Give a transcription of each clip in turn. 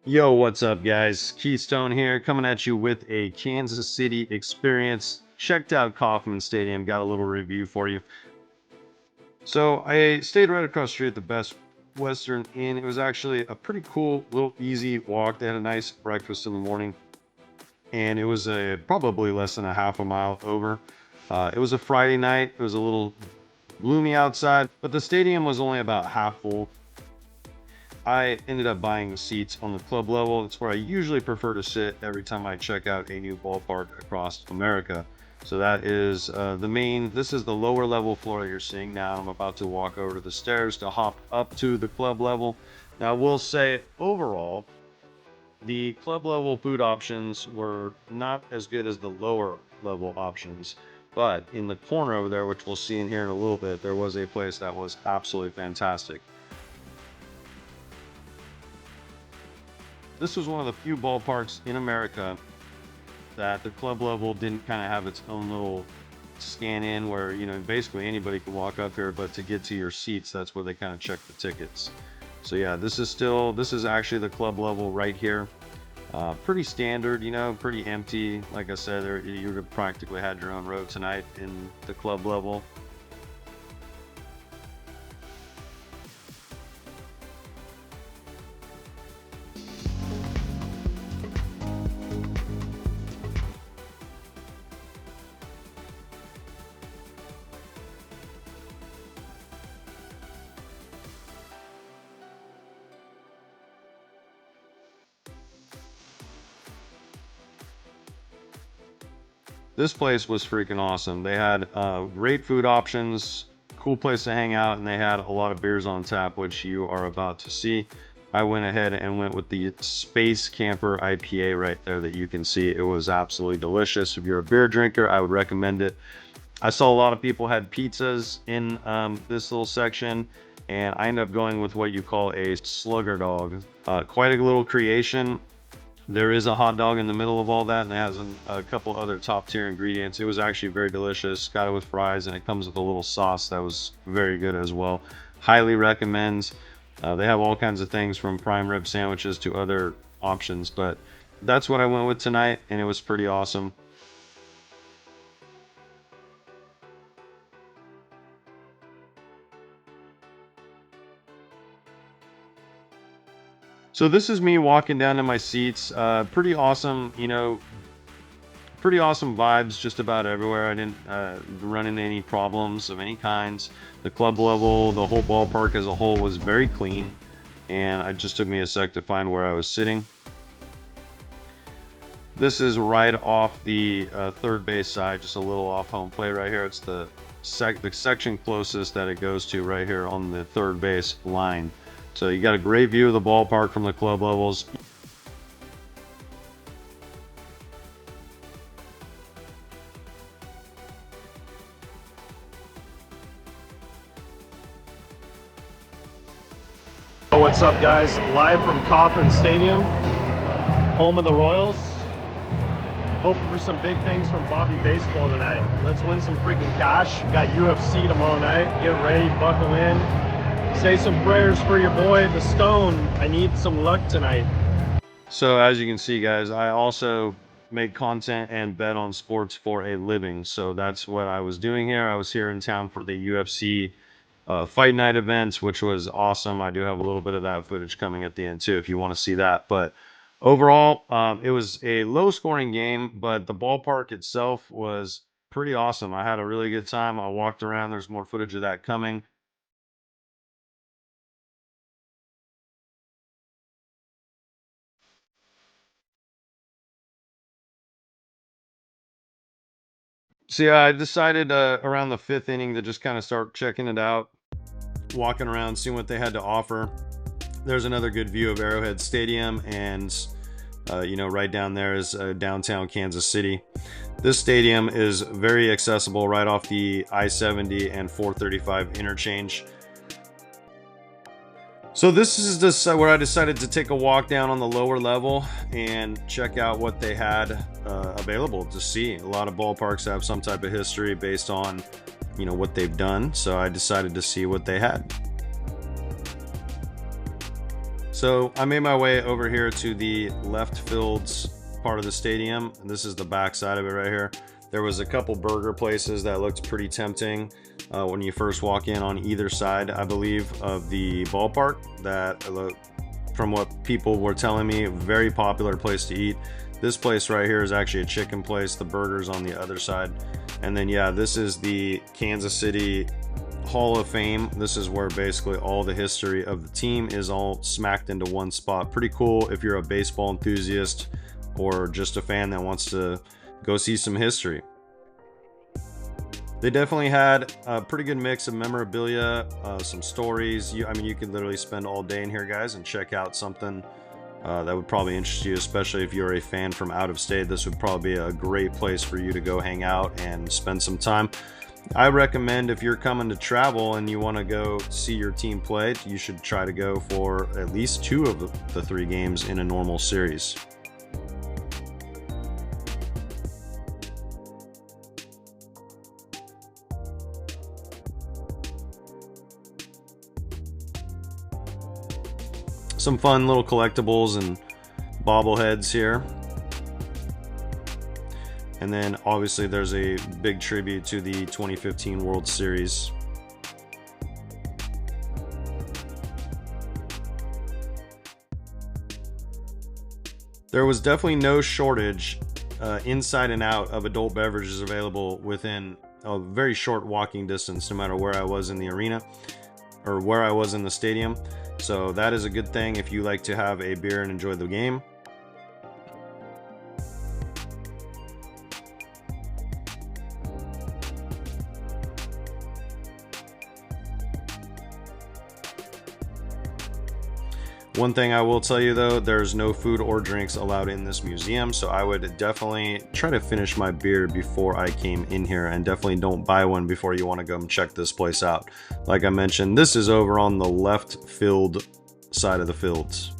Yo, what's up, guys? Keystone here, coming at you with a Kansas City experience. Checked out Kauffman Stadium, got a little review for you. So I stayed right across the street at the Best Western Inn. It was actually a pretty cool, little easy walk. They had a nice breakfast in the morning, and it was probably less than a half a mile over. It was a Friday night. It was a little gloomy outside, but the stadium was only about half full. I ended up buying seats on the club level. It's where I usually prefer to sit every time I check out a new ballpark across America. So that is this is the lower level floor you're seeing now. I'm about to walk over to the stairs to hop up to the club level. Now, I will say overall, the club level food options were not as good as the lower level options. But in the corner over there, which we'll see in here in a little bit, there was a place that was absolutely fantastic. This was one of the few ballparks in America that the club level didn't kind of have its own little scan in where, basically anybody could walk up here, but to get to your seats, that's where they kind of check the tickets. So yeah, this is actually the club level right here. Pretty standard, pretty empty. Like I said, you would have practically had your own row tonight in the club level. This place was freaking awesome. They had great food options, cool place to hang out, and they had a lot of beers on tap, which you are about to see. I went ahead and went with the Space Camper IPA right there that you can see. It was absolutely delicious. If you're a beer drinker, I would recommend it. I saw a lot of people had pizzas in this little section, and I ended up going with what you call a slugger dog. Quite a little creation. There is a hot dog in the middle of all that, and it has a couple other top tier ingredients. It was actually very delicious. Got it with fries, and it comes with a little sauce that was very good as well. Highly recommend. They have all kinds of things from prime rib sandwiches to other options, but that's what I went with tonight, and it was pretty awesome. So this is me walking down to my seats. Pretty awesome, pretty awesome vibes just about everywhere. I didn't run into any problems of any kinds. The club level, the whole ballpark as a whole was very clean, and it just took me a sec to find where I was sitting. This is right off the third base side, just a little off home plate right here. It's the section closest that it goes to right here on the third base line. So you got a great view of the ballpark from the club levels. What's up, guys? Live from Kauffman Stadium, home of the Royals. Hoping for some big things from Bobby Baseball tonight. Let's win some freaking cash. Got UFC tomorrow night. Get ready, buckle in. Say some prayers for your boy, the Stone. I need some luck tonight. So as you can see, guys, I also make content and bet on sports for a living. So that's what I was doing here. I was here in town for the UFC fight night events, which was awesome. I do have a little bit of that footage coming at the end too, if you want to see that. But overall, it was a low scoring game, but the ballpark itself was pretty awesome. I had a really good time. I walked around. There's more footage of that coming. So yeah, I decided around the fifth inning to just kind of start checking it out, walking around, seeing what they had to offer. There's another good view of Arrowhead Stadium, and right down there is downtown Kansas City. This stadium is very accessible right off the I-70 and 435 interchange. So this is just where I decided to take a walk down on the lower level and check out what they had available to see. A lot of ballparks have some type of history based on, what they've done. So I decided to see what they had. So I made my way over here to the left fields part of the stadium. This is the back side of it right here. There was a couple burger places that looked pretty tempting when you first walk in on either side, I believe, of the ballpark. That, from what people were telling me, very popular place to eat. This place right here is actually a chicken place. The burgers on the other side. And then yeah, this is the Kansas City Hall of Fame. This is where basically all the history of the team is all smacked into one spot. Pretty cool if you're a baseball enthusiast or just a fan that wants to go see some history. They definitely had a pretty good mix of memorabilia, some stories. I mean, you could literally spend all day in here, guys, and check out something that would probably interest you, especially if you're a fan from out of state. This would probably be a great place for you to go hang out and spend some time. I recommend if you're coming to travel and you want to go see your team play, you should try to go for at least 2 of the 3 games in a normal series. Some fun little collectibles and bobbleheads here. And then obviously there's a big tribute to the 2015 World Series. There was definitely no shortage inside and out of adult beverages available within a very short walking distance, no matter where I was in the arena or where I was in the stadium. So that is a good thing if you like to have a beer and enjoy the game. One thing I will tell you though, there's no food or drinks allowed in this museum, so I would definitely try to finish my beer before I came in here, and definitely don't buy one before you want to go and check this place out. Like I mentioned, this is over on the left field side of the fields.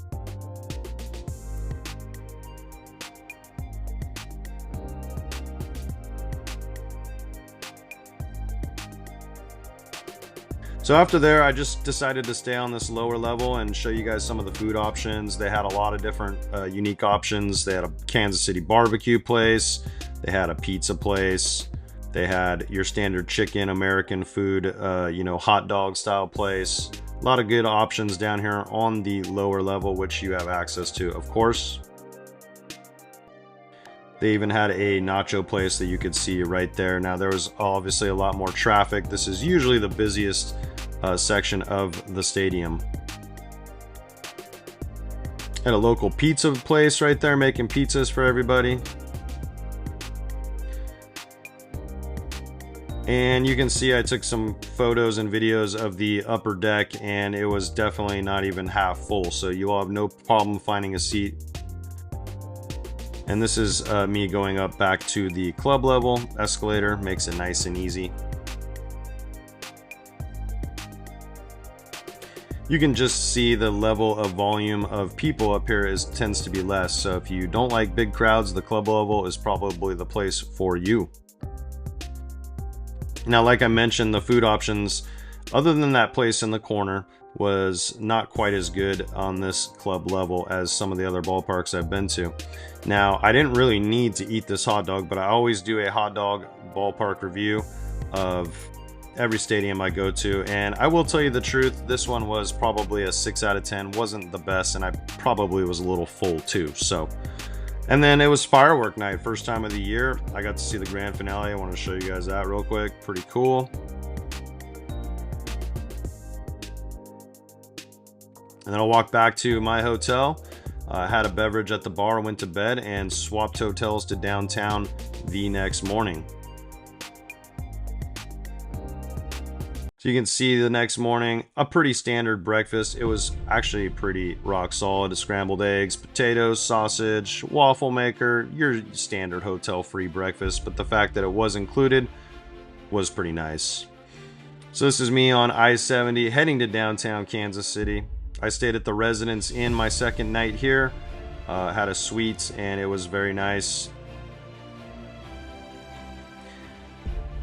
So after there, I just decided to stay on this lower level and show you guys some of the food options. They had a lot of different unique options. They had a Kansas City barbecue place. They had a pizza place. They had your standard chicken, American food, you know, hot dog style place. A lot of good options down here on the lower level, which you have access to, of course. They even had a nacho place that you could see right there. Now there was obviously a lot more traffic. This is usually the busiest section of the stadium. Had a local pizza place right there making pizzas for everybody. And you can see I took some photos and videos of the upper deck, and it was definitely not even half full, so you will have no problem finding a seat. And this is me going up back to the club level. Escalator makes it nice and easy. You can just see the level of volume of people up here tends to be less. So if you don't like big crowds, the club level is probably the place for you. Now, like I mentioned, the food options, other than that place in the corner, was not quite as good on this club level as some of the other ballparks I've been to. Now, I didn't really need to eat this hot dog, but I always do a hot dog ballpark review of every stadium I go to, and I will tell you the truth, this one was probably a 6 out of 10. Wasn't the best, and I probably was a little full too. So, and then it was firework night, first time of the year. I got to see the grand finale. I want to show you guys that real quick. Pretty cool. And then I'll walk back to my hotel. Had a beverage at the bar, went to bed, and swapped hotels to downtown the next morning. So you can see the next morning, a pretty standard breakfast. It was actually pretty rock solid. Scrambled eggs, potatoes, sausage, waffle maker, your standard hotel free breakfast. But the fact that it was included was pretty nice. So this is me on I-70 heading to downtown Kansas City. I stayed at the Residence Inn my second night here. Had a suite and it was very nice.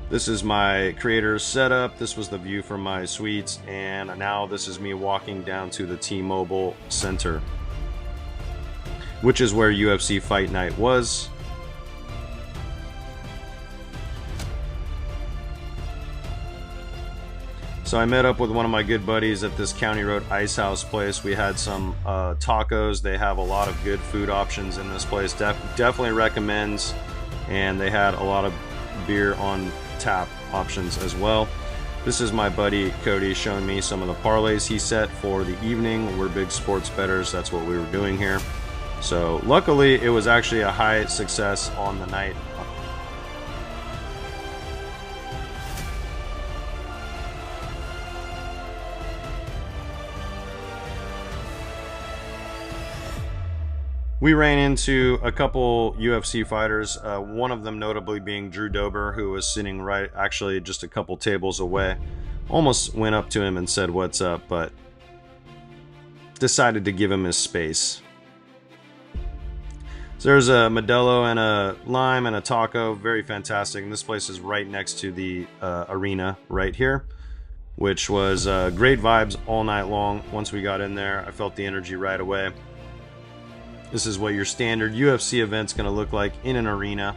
This is my creator's setup. This was the view from my suites, and now this is me walking down to the T-Mobile Center, which is where UFC Fight Night was. So I met up with one of my good buddies at this County Road Ice House place. We had some tacos. They have a lot of good food options in this place. Definitely recommends. And they had a lot of beer on tap options as well. This is my buddy Cody showing me some of the parlays he set for the evening. We're big sports bettors. That's what we were doing here. So luckily it was actually a high success on the night. We ran into a couple UFC fighters, one of them notably being Drew Dober, who was sitting right, actually just a couple tables away. Almost went up to him and said, "What's up?" but decided to give him his space. So there's a Modelo and a lime and a taco, very fantastic. And this place is right next to the arena right here, which was great vibes all night long. Once we got in there, I felt the energy right away. This is what your standard UFC event's going to look like in an arena.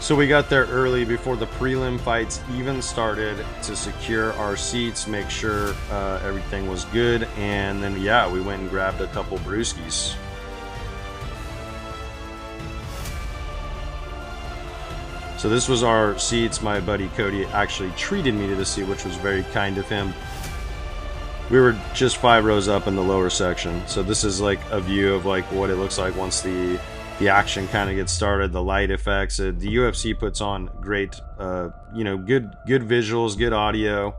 So we got there early before the prelim fights even started to secure our seats, make sure everything was good, and then yeah, we went and grabbed a couple brewskis. So this was our seats. My buddy Cody actually treated me to the seat, which was very kind of him. We were just 5 rows up in the lower section. So this is like a view of like what it looks like once the action kind of gets started, the light effects. The UFC puts on great, you know, good visuals, good audio,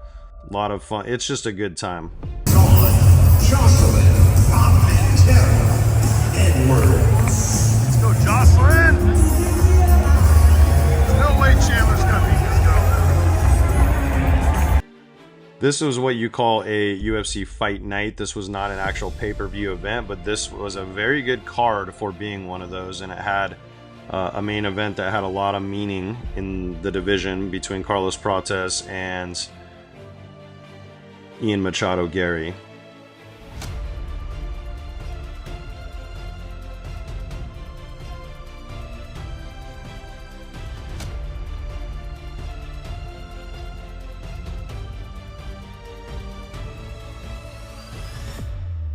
a lot of fun. It's just a good time. Jocelyn, Edwards. Let's go, Jocelyn. There's no way Chandler's gonna beat this girl. This was what you call a UFC Fight Night. This was not an actual pay-per-view event, but this was a very good card for being one of those, and it had a main event that had a lot of meaning in the division between Carlos Prates and Ian Machado Gary.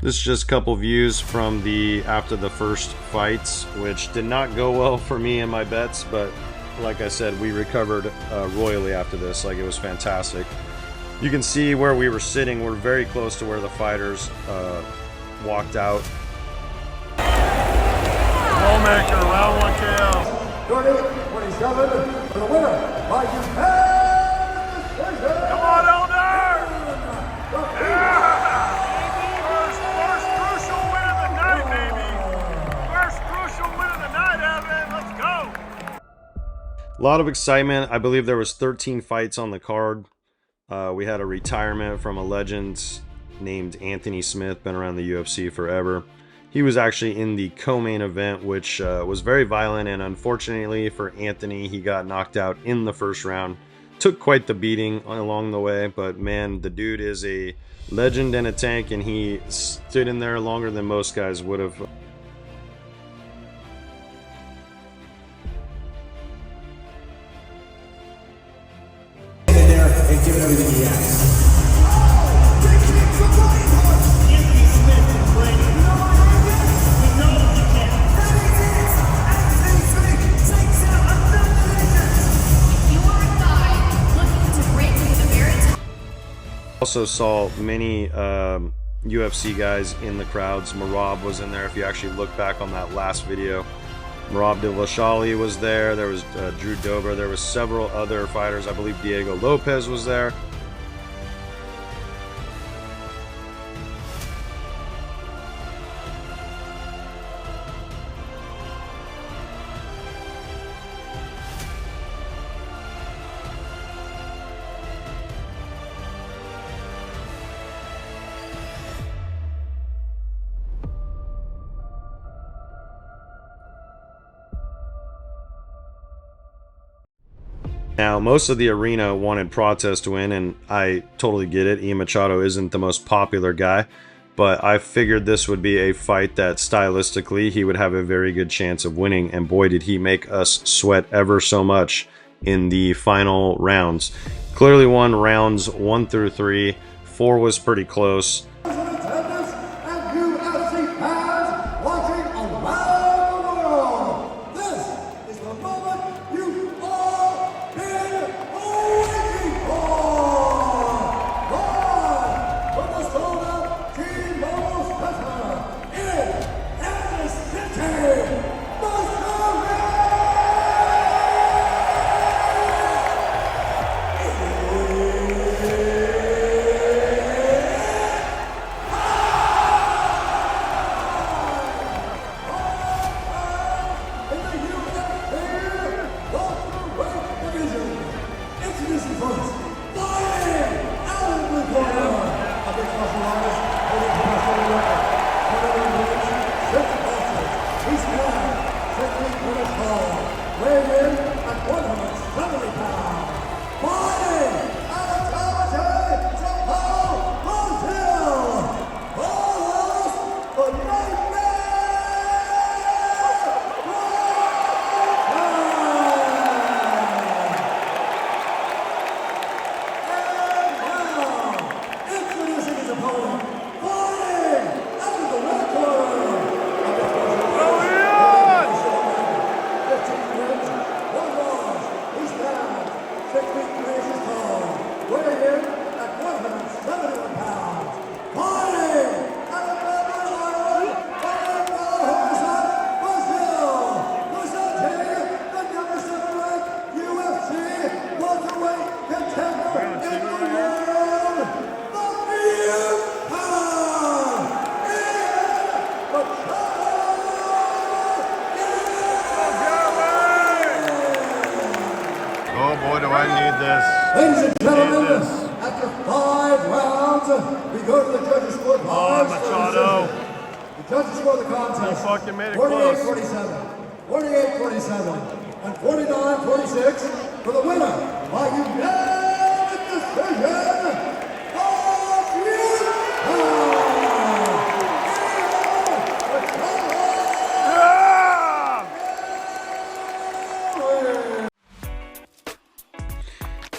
This is just a couple views from after the first fights, which did not go well for me and my bets, but like I said, we recovered royally after this. Like, it was fantastic. You can see where we were sitting. We're very close to where the fighters walked out. Ballmaker, round 1 KO. 27 for the winner by unanimous decision. Come on, Elder! Yeah! First crucial win of the night, baby! First crucial win of the night, Evan! Let's go! A lot of excitement. I believe there was 13 fights on the card. We had a retirement from a legend named Anthony Smith, been around the UFC forever. He was actually in the co-main event, which was very violent, and unfortunately for Anthony, he got knocked out in the first round. Took quite the beating along the way, but man, the dude is a legend and a tank, and he stood in there longer than most guys would have. And give it everything he has. Also saw many UFC guys in the crowds. Marab was in there. If you actually look back on that last video, Marab Devashali was there. There was Drew Dober. There was several other fighters. I believe Diego Lopez was there. Now, most of the arena wanted Protest to win, and I totally get it. Ian Machado isn't the most popular guy, but I figured this would be a fight that stylistically he would have a very good chance of winning, and boy did he make us sweat ever so much in the final rounds. Clearly won rounds 1 through 3. 4 was pretty close. Attendance and UFC fans watching around the world. This is the moment you've all been waiting for. Live from the sold-out T-Mobile Center in Kansas City, Missouri. In the UFC welterweight division, introducing first, fighting out of the blue corner, a mixed martial artist, holding professional record, 21 wins, 6 losses. He stands 6 feet British tall, weighing in at 170 pounds. Fighting out of Taipei, Sao Paulo, Brazil, Carlos the Nightmare. Introducing his opponent, fighting out of the red corner. A mixed martial artist, 15 wins, 1 loss. He stands 6 feet 3 inches tall, weighing in at 171 pounds. Fighting out of Melbourne, Ireland, fighting Brazil, presenting the number 7 ranked UFC welterweight contender in the world, the Beard Pound, Ian Machado. Oh boy, do I need this. Ladies and gentlemen, after 5 rounds, we go to the judges' scorecards. Machado. The judges score the contest. You fucking made it 48-47, 48-47, and 49-46 for the winner by unanimous decision of Utah.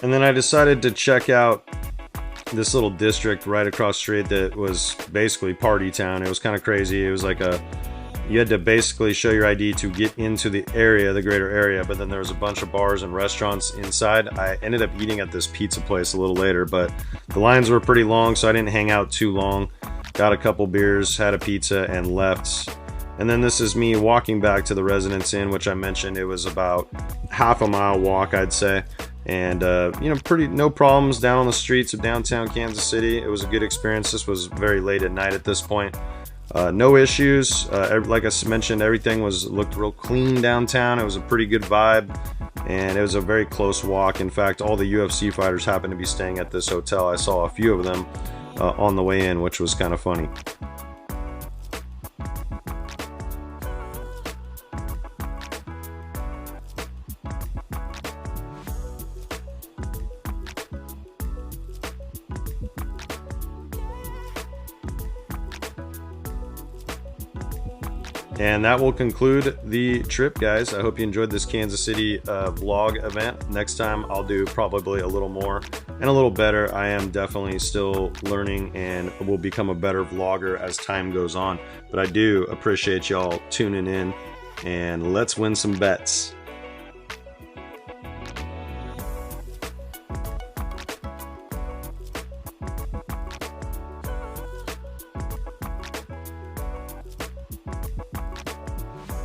And then I decided to check out this little district right across the street that was basically party town. It was kind of crazy. It was like you had to basically show your ID to get into the area, the greater area, but then there was a bunch of bars and restaurants inside. I ended up eating at this pizza place a little later, but the lines were pretty long, so I didn't hang out too long. Got a couple beers, had a pizza, and left. And then this is me walking back to the Residence Inn, which I mentioned it was about half a mile walk, I'd say. And no problems down on the streets of downtown Kansas City. It was a good experience. This was very late at night at this point. No issues. Like I mentioned, everything looked real clean downtown. It was a pretty good vibe, and it was a very close walk. In fact, all the UFC fighters happened to be staying at this hotel. I saw a few of them on the way in, which was kind of funny. And that will conclude the trip, guys. I hope you enjoyed this Kansas City vlog event. Next time I'll do probably a little more and a little better. I am definitely still learning and will become a better vlogger as time goes on. But I do appreciate y'all tuning in, and let's win some bets.